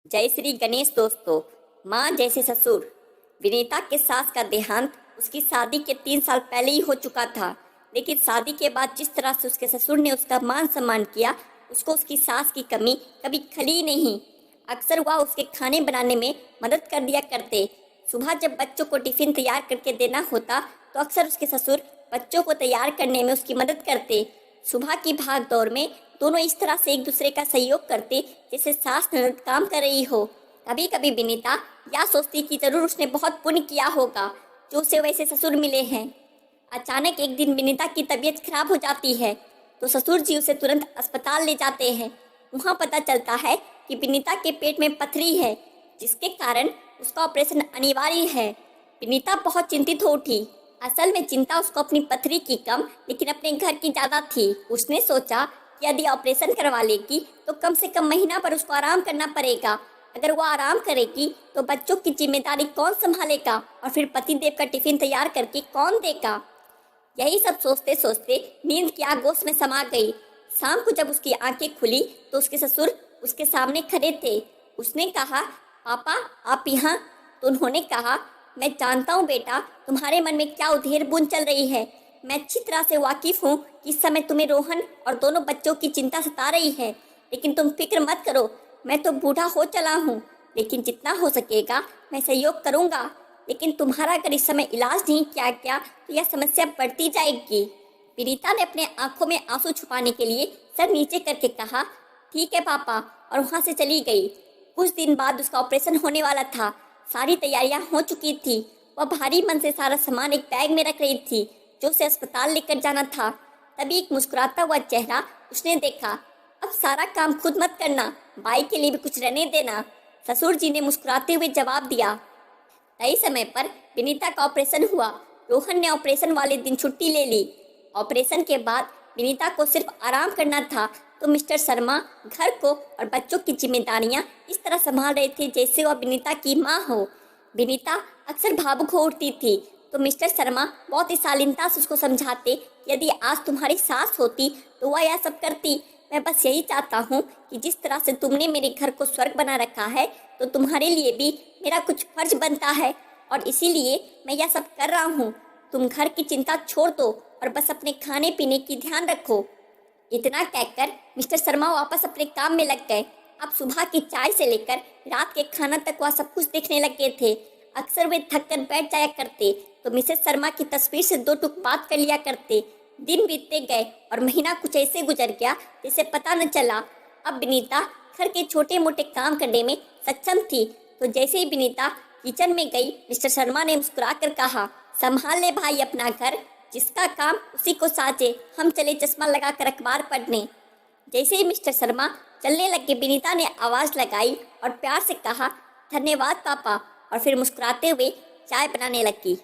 जय श्री गणेश दोस्तों। माँ जैसे ससुर। विनीता के सास का देहांत उसकी शादी के 3 साल पहले ही हो चुका था, लेकिन शादी के बाद जिस तरह से उसके ससुर ने उसका मान सम्मान किया, उसको उसकी सास की कमी कभी खली नहीं। अक्सर वह उसके खाने बनाने में मदद कर दिया करते। सुबह जब बच्चों को टिफिन तैयार करके देना होता तो अक्सर उसके ससुर बच्चों को तैयार करने में उसकी मदद करते। सुबह की भाग दौड़ में दोनों इस तरह से एक दूसरे का सहयोग करते जैसे सास ननद काम कर रही हो। कभी कभी विनीता यह सोचती कि जरूर उसने बहुत पुण्य किया होगा जो उसे वैसे ससुर मिले हैं। अचानक एक दिन विनीता की तबीयत खराब हो जाती है तो ससुर जी उसे तुरंत अस्पताल ले जाते हैं। वहाँ पता चलता है कि विनीता के पेट में पथरी है, जिसके कारण उसका ऑपरेशन अनिवार्य है। विनीता बहुत चिंतित हो उठी। असल में चिंता उसको अपनी पथरी की कम लेकिन अपने घर की ज्यादा थी। उसने सोचा कि यदि ऑपरेशन करवा लेगी तो कम से कम महीना पर उसको आराम करना पड़ेगा। अगर वो आराम करेगी तो बच्चों की जिम्मेदारी कौन संभालेगा और फिर पतिदेव का टिफिन तैयार करके कौन देगा। यही सब सोचते सोचते नींद की आगोश में समा गई। शाम को जब उसकी आंखें खुली तो उसके ससुर उसके सामने खड़े थे। उसने कहा, पापा आप यहाँ? तो उन्होंने कहा, मैं जानता हूँ बेटा, तुम्हारे मन में क्या उधेर बुन चल रही है। मैं अच्छी तरह से वाकिफ हूँ कि इस समय तुम्हें रोहन और दोनों बच्चों की चिंता सता रही है, लेकिन तुम फिक्र मत करो। मैं तो बूढ़ा हो चला हूँ, लेकिन जितना हो सकेगा मैं सहयोग करूँगा। लेकिन तुम्हारा अगर इस समय इलाज नहीं किया गया तो यह समस्या बढ़ती जाएगी। विनीता ने अपने आंखों में आंसू छुपाने के लिए सर नीचे करके कहा, ठीक है पापा, और वहाँ से चली गई। कुछ दिन बाद उसका ऑपरेशन होने वाला था। सारी तैयारियां हो चुकी थी। वह भारी मन से सारा सामान एक बैग में रख रही थी जो उसे अस्पताल लेकर जाना था। तभी एक मुस्कुराता हुआ चेहरा उसने देखा। अब सारा काम खुद मत करना, भाई के लिए भी कुछ रहने देना, ससुर जी ने मुस्कुराते हुए जवाब दिया। तय समय पर विनीता का ऑपरेशन हुआ। रोहन ने ऑपरेशन वाले दिन छुट्टी ले ली। ऑपरेशन के बाद विनीता को सिर्फ आराम करना था तो मिस्टर शर्मा घर को और बच्चों की जिम्मेदारियां इस तरह संभाल रहे थे जैसे वह विनीता की माँ हो। विनीता अक्सर भावुक हो उठती थी तो मिस्टर शर्मा बहुत ही शालीनता से उसको समझाते कि यदि आज तुम्हारी सास होती तो वह यह सब करती। मैं बस यही चाहता हूँ कि जिस तरह से तुमने मेरे घर को स्वर्ग बना रखा है तो तुम्हारे लिए भी मेरा कुछ फर्ज बनता है, और इसीलिए मैं यह सब कर रहा हूँ। तुम घर की चिंता छोड़ दो और बस अपने खाने पीने की ध्यान रखो। इतना कहकर मिस्टर शर्मा वापस अपने काम में लग गए। अब सुबह की चाय से लेकर रात के खाना तक वह सब कुछ देखने लग गए थे। अक्सर वे थक कर बैठ जाया करते तो मिसेस शर्मा की तस्वीर से दो टूक बात कर लिया करते। दिन बीतते गए और महीना कुछ ऐसे गुजर गया जिसे पता न चला। अब विनीता घर के छोटे मोटे काम करने में सक्षम थी तो जैसे ही विनीता किचन में गई, मिस्टर शर्मा ने मुस्कुरा कर कहा, संभाल ले भाई अपना घर, जिसका काम उसी को साजे, हम चले चश्मा लगाकर अखबार पढ़ने। जैसे ही मिस्टर शर्मा चलने लगे, विनीता ने आवाज लगाई और प्यार से कहा, धन्यवाद पापा, और फिर मुस्कुराते हुए चाय बनाने लगी।